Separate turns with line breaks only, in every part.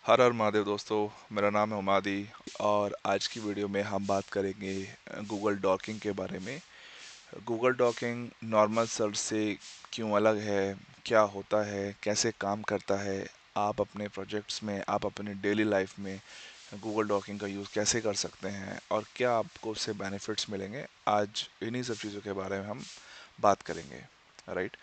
हर हर महादेव दोस्तों। मेरा नाम है उमादी और आज की वीडियो में हम बात करेंगे गूगल डॉकिंग के बारे में। गूगल डॉकिंग नॉर्मल सर्च से क्यों अलग है, क्या होता है, कैसे काम करता है, आप अपने प्रोजेक्ट्स में, आप अपने डेली लाइफ में गूगल डॉकिंग का यूज़ कैसे कर सकते हैं और क्या आपको उससे बेनिफिट्स मिलेंगे। आज इन्हीं सब चीज़ों के बारे में हम बात करेंगे, राइट।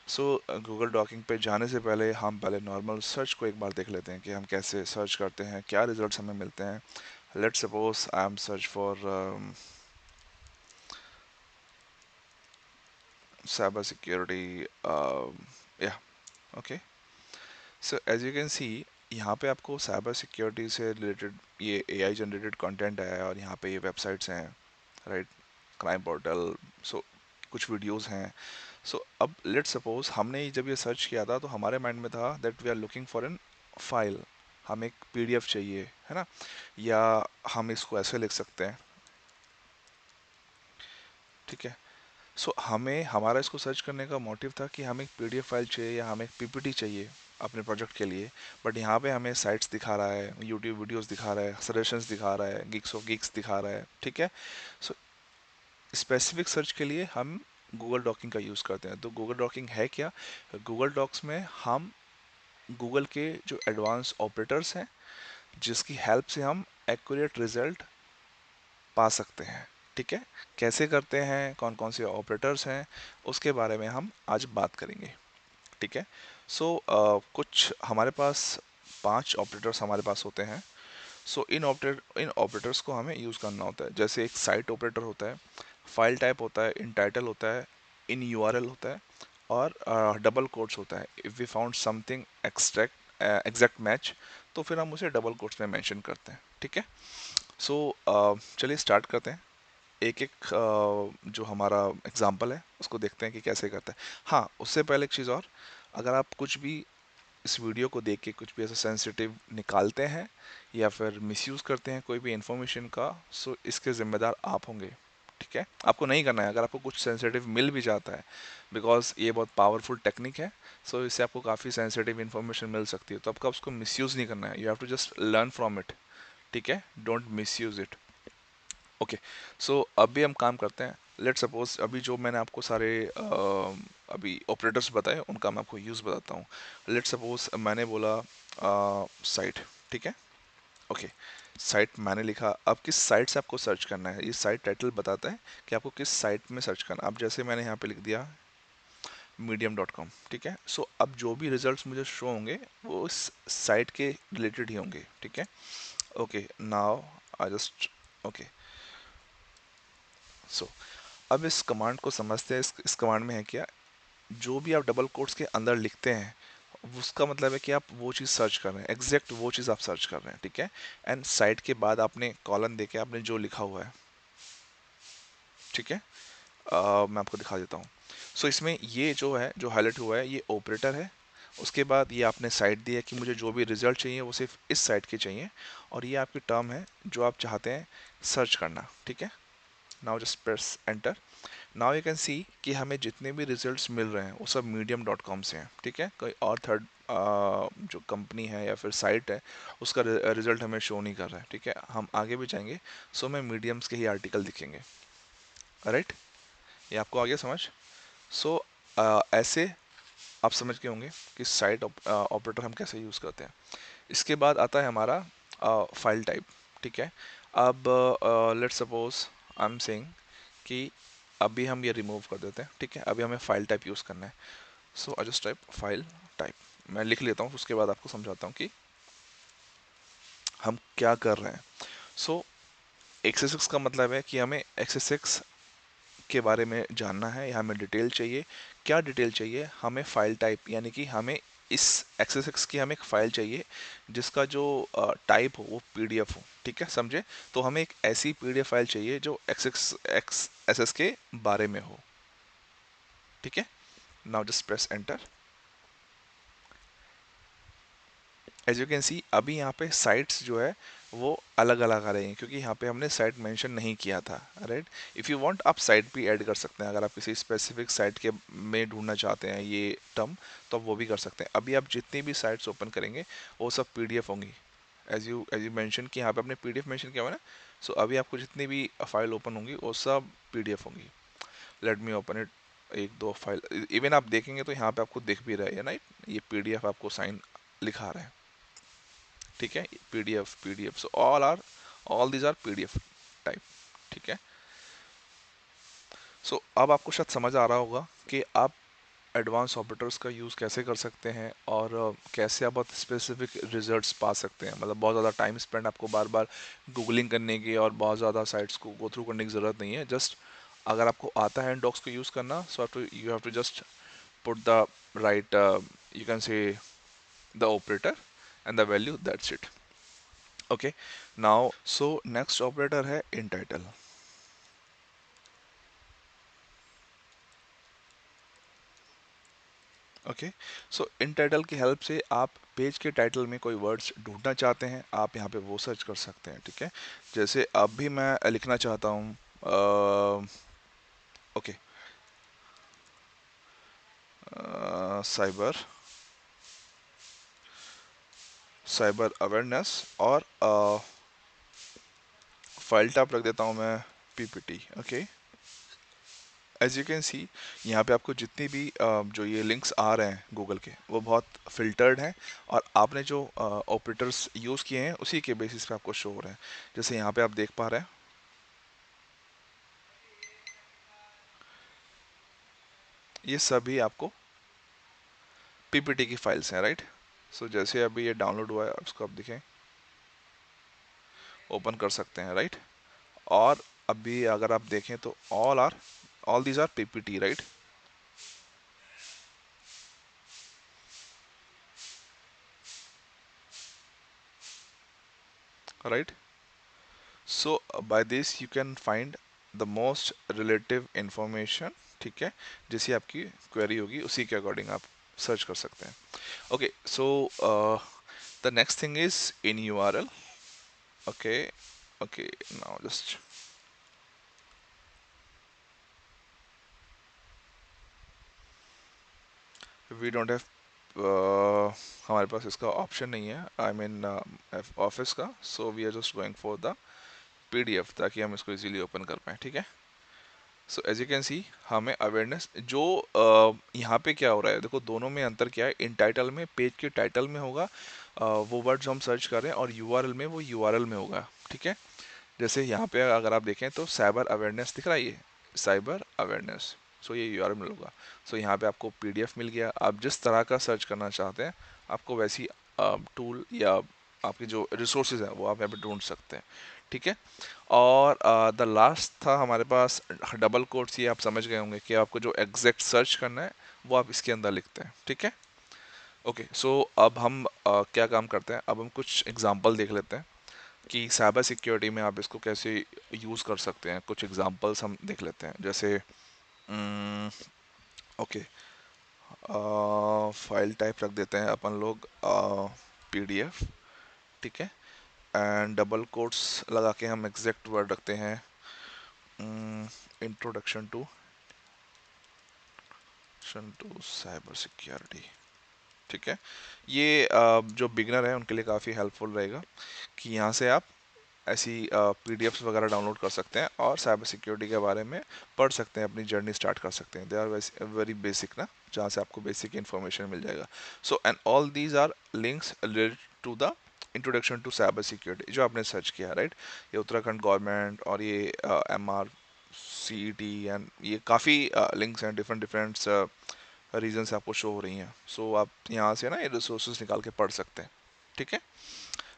सो गूगल डॉकिंग पे जाने से पहले हम पहले नॉर्मल सर्च को एक बार देख लेते हैं कि हम कैसे सर्च करते हैं, क्या रिजल्ट्स हमें मिलते हैं। Let's suppose I am search for cyber security, या okay. So as you can see, यहाँ पे आपको साइबर सिक्योरिटी से रिलेटेड ये एआई जनरेटेड कंटेंट है और यहाँ पे ये वेबसाइट्स हैं, राइट, क्राइम पोर्टल। सो कुछ वीडियोस हैं। सो अब लेट्स सपोज हमने जब ये सर्च किया था तो हमारे माइंड में था that we are looking for an file. हम एक पीडीएफ चाहिए, है ना। या हम इसको ऐसे लिख सकते हैं, ठीक है। सो हमें हमारा इसको सर्च करने का मोटिव था कि हमें एक पीडीएफ फाइल चाहिए या हमें एक पीपीटी चाहिए अपने प्रोजेक्ट के लिए। बट यहाँ पे हमें साइट्स दिखा रहा है, यूट्यूब वीडियोस दिखा रहा है, सजेशंस दिखा रहा है, गिग्स ऑफ गिग्स दिखा रहा है, ठीक है। सो स्पेसिफिक सर्च के लिए हम गूगल डॉकिंग का यूज़ करते हैं। तो गूगल डॉकिंग है क्या? गूगल डॉक्स में हम गूगल के जो एडवांस ऑपरेटर्स हैं जिसकी हेल्प से हम एक्यूरेट रिजल्ट पा सकते हैं, ठीक है। कैसे करते हैं, कौन कौन से ऑपरेटर्स हैं, उसके बारे में हम आज बात करेंगे, ठीक है। सो कुछ हमारे पास 5 ऑपरेटर्स हमारे पास होते हैं। सो इन ऑपरेटर्स को हमें यूज़ करना होता है। जैसे एक साइट ऑपरेटर होता है, फाइल टाइप होता है, इन टाइटल होता है, इन यूआरएल होता है, और डबल कोट्स होता है। If we found something extract exact match, तो फिर हम उसे डबल कोट्स में मेंशन करते हैं, ठीक है। सो चलिए स्टार्ट करते हैं। एक एक जो हमारा एग्जाम्पल है उसको देखते हैं कि कैसे करते हैं। हाँ, उससे पहले एक चीज़ और, अगर आप कुछ भी इस वीडियो को देख के कुछ भी ऐसा सेंसिटिव निकालते हैं या फिर मिसयूज़ करते हैं कोई भी इंफॉर्मेशन का, सो इसके ज़िम्मेदार आप होंगे, ठीक है। आपको नहीं करना है अगर आपको कुछ सेंसिटिव मिल भी जाता है, बिकॉज ये बहुत पावरफुल टेक्निक है। सो इससे आपको काफ़ी सेंसिटिव इन्फॉर्मेशन मिल सकती है, तो आपको उसको मिसयूज़ नहीं करना है। You have to just learn from it, ठीक है। Don't misuse it. Okay. So अभी हम काम करते हैं। लेट सपोज अभी जो मैंने आपको सारे अभी ऑपरेटर्स बताए उनका मैं आपको यूज़ बताता हूँ। लेट सपोज मैंने बोला साइट, ठीक है। ओके, साइट मैंने लिखा। अब किस साइट से आपको सर्च करना है, ये साइट टाइटल बताता है कि आपको किस साइट में सर्च करना है। अब जैसे मैंने यहाँ पे लिख दिया medium.com, ठीक है। सो अब जो भी रिजल्ट्स मुझे शो होंगे वो इस साइट के रिलेटेड ही होंगे, ठीक है। Okay, now I just, okay. So अब इस कमांड को समझते हैं। इस कमांड में है क्या, जो भी आप डबल कोट्स के अंदर लिखते हैं उसका मतलब है कि आप वो चीज़ सर्च कर रहे हैं, एग्जैक्ट वो चीज़ आप सर्च कर रहे हैं, ठीक है। एंड साइट के बाद आपने कॉलन देके आपने जो लिखा हुआ है, ठीक है। मैं आपको दिखा देता हूँ। सो इसमें ये जो है, जो हाईलाइट हुआ है, ये ऑपरेटर है। उसके बाद ये आपने साइट दी है कि मुझे जो भी रिजल्ट चाहिए वो सिर्फ इस साइट के चाहिए, और ये आपकी टर्म है जो आप चाहते हैं सर्च करना, ठीक है। Now just press enter. Now you can सी कि हमें जितने भी रिजल्ट्स मिल रहे हैं वो सब मीडियम डॉट कॉम से हैं, ठीक है। कोई और थर्ड जो कंपनी है या फिर साइट है उसका रिजल्ट हमें शो नहीं कर रहा है, ठीक है। हम आगे भी जाएंगे, सो हमें मीडियम्स के ही आर्टिकल दिखेंगे, राइट। ये आपको आ गया समझ? सो ऐसे आप समझ गए होंगे कि साइट ऑपरेटर हम कैसे यूज़ करते हैं। इसके बाद आता है हमारा फाइल टाइप, ठीक है। अब let's suppose I am saying कि अभी हम ये रिमूव कर देते हैं, ठीक है। अभी हमें फाइल टाइप यूज़ करना है। So I just type file type. मैं लिख लेता हूँ, उसके बाद आपको समझाता हूँ कि हम क्या कर रहे हैं। सो एक्सेसिक्स का मतलब है कि हमें एक्सेसिक्स के बारे में जानना है या हमें डिटेल चाहिए। क्या डिटेल चाहिए? हमें फाइल टाइप, यानी कि हमें इस एक्सेस की हमें एक फाइल चाहिए जिसका जो टाइप हो वो पीडीएफ हो, ठीक है, समझे। तो हमें एक ऐसी पीडीएफ फाइल चाहिए जो एक्स एस एस के बारे में हो, ठीक है। Now just press enter. As you can see अभी यहाँ पे साइट्स जो है वो अलग अलग आ रही हैं क्योंकि यहाँ पे हमने साइट मेंशन नहीं किया था, राइट। इफ़ यू वांट आप साइट भी ऐड कर सकते हैं, अगर आप किसी स्पेसिफिक साइट के में ढूंढना चाहते हैं ये टर्म, तो आप वो भी कर सकते हैं। अभी आप जितनी भी साइट्स ओपन करेंगे वो सब पीडीएफ होंगी, एज यू मेंशन कि यहाँ पे आपने पीडीएफ मेंशन किया हुआ है ना, सो अभी आपको जितनी भी फाइल ओपन होंगी वो सब पीडीएफ होंगी। Let me open it. एक दो फाइल इवन आप देखेंगे तो यहाँ पे आपको दिख भी रहा है ना, ये पीडीएफ आपको साइन लिखा रहा है, ठीक है, PDF PDF, so all these are PDF type, ठीक है। सो अब आपको शायद समझ आ रहा होगा कि आप एडवांस ऑपरेटर्स का यूज़ कैसे कर सकते हैं और कैसे आप बहुत स्पेसिफिक रिजल्ट्स पा सकते हैं। मतलब बहुत ज़्यादा टाइम स्पेंड आपको बार बार गूगलिंग करने की और बहुत ज़्यादा साइट्स को गो थ्रू करने की ज़रूरत नहीं है। जस्ट अगर आपको आता है डॉक्स को यूज़ करना, so you have to just put the right, you can say the operator and the value, that's it. Okay, now so next operator है in title. Okay, so in title की help से आप page के title में कोई words ढूंढना चाहते हैं, आप यहाँ पे वो सर्च कर सकते हैं, ठीक है। जैसे अब भी मैं लिखना चाहता हूँ, ओके, साइबर साइबर अवेयरनेस, और फाइल टाइप रख देता हूँ मैं PPT. Okay, as you can see यहाँ पे आपको जितनी भी जो ये लिंक्स आ रहे हैं गूगल के, वो बहुत फिल्टर्ड हैं, और आपने जो ऑपरेटर्स यूज़ किए हैं उसी के बेसिस पे आपको शो हो रहे हैं। जैसे यहाँ पे आप देख पा रहे हैं, ये सभी आपको पीपीटी की फाइल्स हैं, राइट। सो जैसे अभी ये डाउनलोड हुआ है, उसको आप देखें, ओपन कर सकते हैं, राइट। और अभी अगर आप देखें तो all these are PPT, right, right. So by this you can find the most relative information, ठीक है, जैसी आपकी क्वेरी होगी उसी के अकॉर्डिंग आप सर्च कर सकते हैं। Okay, so the next thing is in URL. Okay, okay, now just we don't have, हमारे पास इसका ऑप्शन नहीं है, आई मीन ऑफिस का, so we are just going for the PDF ताकि हम इसको इजीली ओपन कर पाएँ, ठीक है। So as you can see हमें अवेयरनेस जो यहाँ पे क्या हो रहा है, देखो दोनों में अंतर क्या है। इन टाइटल में, पेज के टाइटल में होगा वो वर्ड जो हम सर्च कर रहे हैं, और यूआरएल में वो यूआरएल में होगा, ठीक है। जैसे यहाँ पे अगर आप देखें तो साइबर अवेयरनेस दिख रहा है, ये साइबर अवेयरनेस, सो ये यूआरएल में होगा। सो यहाँ पे आपको पीडीएफ मिल गया। आप जिस तरह का सर्च करना चाहते हैं, आपको वैसी टूल या आपके जो रिसोर्सेज हैं वो आप यहाँ पे ढूंढ सकते हैं, ठीक है। और द लास्ट था हमारे पास डबल कोट्स। ये आप समझ गए होंगे कि आपको जो एग्जैक्ट सर्च करना है वो आप इसके अंदर लिखते हैं, ठीक है। ओके, सो अब हम क्या काम करते हैं, अब हम कुछ एग्जांपल देख लेते हैं कि साइबर सिक्योरिटी में आप इसको कैसे यूज़ कर सकते हैं। कुछ एग्जांपल्स हम देख लेते हैं, जैसे ओके, फाइल टाइप रख देते हैं अपन लोग पीडीएफ, ठीक है, एंड डबल कोट्स लगा के हम एग्जैक्ट वर्ड रखते हैं, इंट्रोडक्शन टू साइबर सिक्योरिटी, ठीक है। ये जो बिगनर है उनके लिए काफ़ी हेल्पफुल रहेगा कि यहाँ से आप ऐसी पीडीएफ्स वगैरह डाउनलोड कर सकते हैं और साइबर सिक्योरिटी के बारे में पढ़ सकते हैं, अपनी जर्नी स्टार्ट कर सकते हैं। दे आर वेरी बेसिक ना, जहाँ से आपको बेसिक इन्फॉर्मेशन मिल जाएगा। So and all these are links related to the introduction to cyber security जो आपने सर्च किया, राइट। ये उत्तराखंड गवर्नमेंट और ये एमआर सीईटी एंड ये काफ़ी लिंक्स हैं, डिफरेंट डिफरेंट रीजन से आपको शो हो रही हैं। सो आप यहाँ से ना ये रिसोर्सेज निकाल के पढ़ सकते हैं, ठीक है।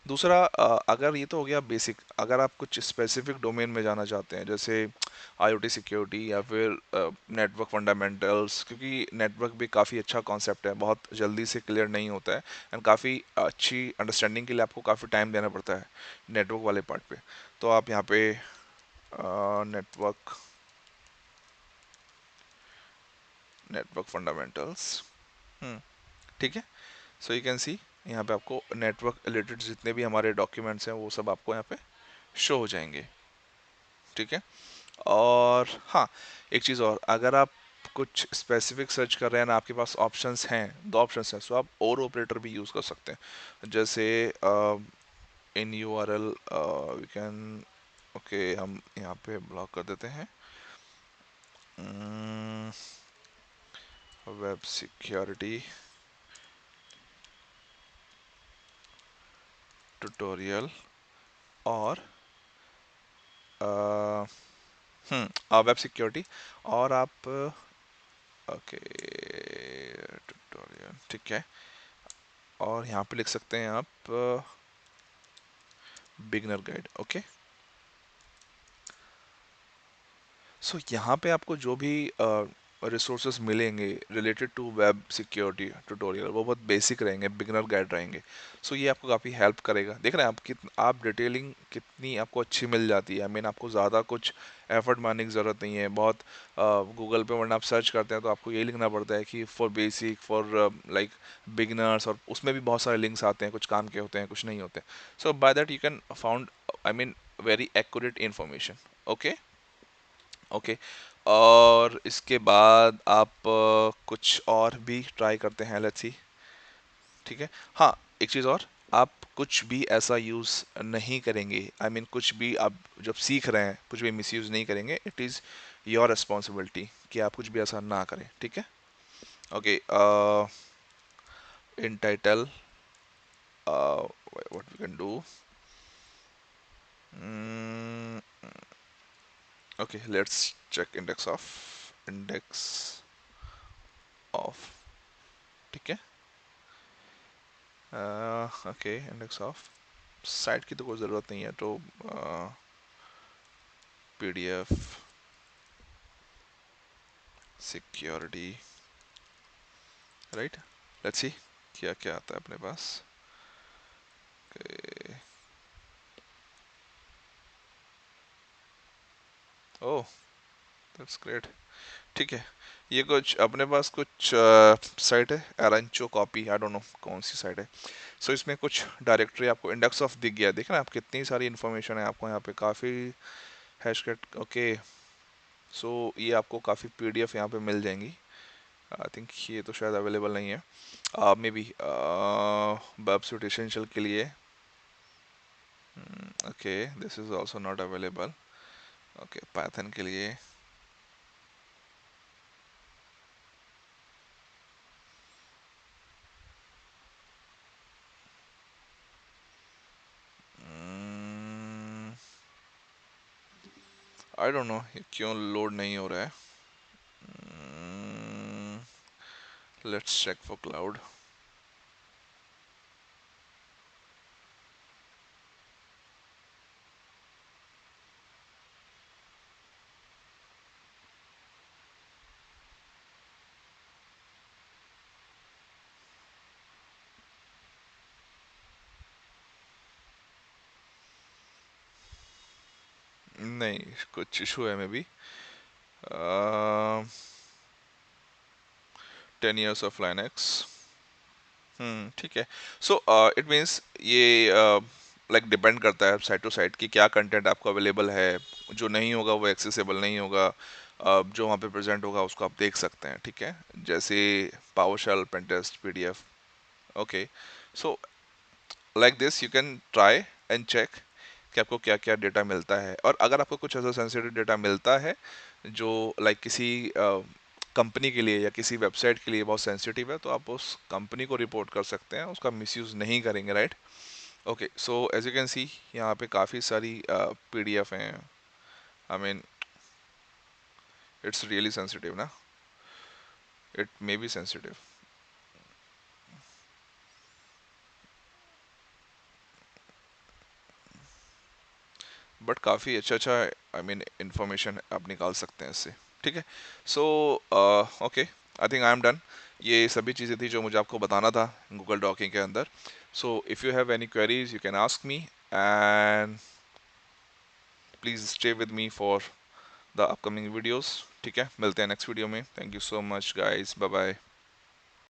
दूसरा, अगर ये तो हो गया बेसिक, अगर आप कुछ स्पेसिफिक डोमेन में जाना चाहते हैं, जैसे आईओटी सिक्योरिटी या फिर नेटवर्क फंडामेंटल्स, क्योंकि नेटवर्क भी काफ़ी अच्छा कॉन्सेप्ट है, बहुत जल्दी से क्लियर नहीं होता है, एंड काफ़ी अच्छी अंडरस्टैंडिंग के लिए आपको काफ़ी टाइम देना पड़ता है नेटवर्क वाले पार्ट पे। तो आप यहाँ पे नेटवर्क नेटवर्क फंडामेंटल्स, ठीक है। सो यू कैन सी यहाँ पे आपको नेटवर्क रिलेटेड जितने भी हमारे डॉक्यूमेंट्स हैं वो सब आपको यहाँ पे शो हो जाएंगे, ठीक है। और हाँ, एक चीज़ और, अगर आप कुछ स्पेसिफिक सर्च कर रहे हैं ना, आपके पास ऑप्शंस हैं, दो ऑप्शंस हैं, सो आप और ऑपरेटर भी यूज़ कर सकते हैं। जैसे इन URL वी कैन, ओके हम यहाँ पे ब्लॉक कर देते हैं। वेब सिक्योरिटी ट्यूटोरियल और वेब सिक्योरिटी, और आप ओके ट्यूटोरियल, ठीक है, और यहाँ पे लिख सकते हैं आप बिगनर गाइड। ओके, सो यहाँ पे आपको जो भी रिसोर्सेज मिलेंगे related to web security tutorial वो बहुत बेसिक रहेंगे, बिगनर गाइड रहेंगे। सो ये आपको काफ़ी हेल्प करेगा। देख रहे हैं आप डिटेलिंग कितनी आपको अच्छी मिल जाती है। आई मीन आपको ज़्यादा कुछ एफर्ट मारने की ज़रूरत नहीं है। बहुत गूगल पे वरना आप सर्च करते हैं तो आपको यही लिखना पड़ता है कि for basic, for like beginners, और उसमें भी बहुत सारे लिंक्स आते हैं, कुछ काम के होते हैं, कुछ नहीं होते। So by that you can found, I mean, very accurate information. Okay, okay, और इसके बाद आप कुछ और भी ट्राई करते हैं, लेट्स सी। ठीक है, हाँ, एक चीज़ और, आप कुछ भी ऐसा यूज़ नहीं करेंगे। आई मीन कुछ भी आप जब सीख रहे हैं कुछ भी मिसयूज़ नहीं करेंगे। इट इज़ योर रिस्पॉन्सिबिलिटी कि आप कुछ भी ऐसा ना करें। ठीक है, okay, in title what we can do, okay, let's check index of, ठीक है, ओके, इंडेक्स ऑफ साइट की तो कोई ज़रूरत नहीं है, तो PDF security, right, let's see क्या क्या आता है अपने पास। ओह, दैट्स ग्रेट। ठीक है, ये कुछ अपने पास कुछ साइट है, एरंचो कॉपी, आई डोंट नो कौन सी साइट है। सो इसमें कुछ डायरेक्टरी आपको इंडेक्स ऑफ दिख गया, देख रहे हैं आप कितनी सारी इन्फॉर्मेशन है आपको यहाँ पे, काफ़ी हैशटैग। ओके, सो ये आपको काफ़ी PDF यहाँ पे मिल जाएंगी। आई थिंक ये तो शायद अवेलेबल नहीं है, मे बी वेब एसेंशियल के लिए। Okay, this is also not available. Okay, Python के लिए आई डोंट नो ये क्यों लोड नहीं हो रहा है। Let's check for cloud. नहीं, कुछ इशू है maybe. 10 years of Linux। ठीक है, सो इट मीन्स ये लाइक डिपेंड करता है साइट टू साइट कि क्या कंटेंट आपको अवेलेबल है। जो नहीं होगा वो एक्सेसिबल नहीं होगा। जो वहाँ पे प्रेजेंट होगा उसको आप देख सकते हैं। ठीक है, जैसे PowerShell, pentest, PDF। Okay, so like this you can try and check कि आपको क्या क्या डेटा मिलता है। और अगर आपको कुछ ऐसा सेंसिटिव डेटा मिलता है जो लाइक किसी कंपनी के लिए या किसी वेबसाइट के लिए बहुत सेंसिटिव है, तो आप उस कंपनी को रिपोर्ट कर सकते हैं, उसका मिसयूज़ नहीं करेंगे, right. Okay, so as you can see यहाँ पे काफ़ी सारी PDF हैं। I mean it's really sensitive ना, it may be sensitive, but काफ़ी अच्छा अच्छा, आई मीन इंफॉर्मेशन आप निकाल सकते हैं इससे। ठीक है, so okay, I think I am done. ये सभी चीज़ें थी जो मुझे आपको बताना था गूगल डॉकिंग के अंदर। So if you have any queries you can ask me, and please stay with me for the upcoming videos. ठीक है, मिलते हैं नेक्स्ट वीडियो में। Thank you so much guys, bye bye.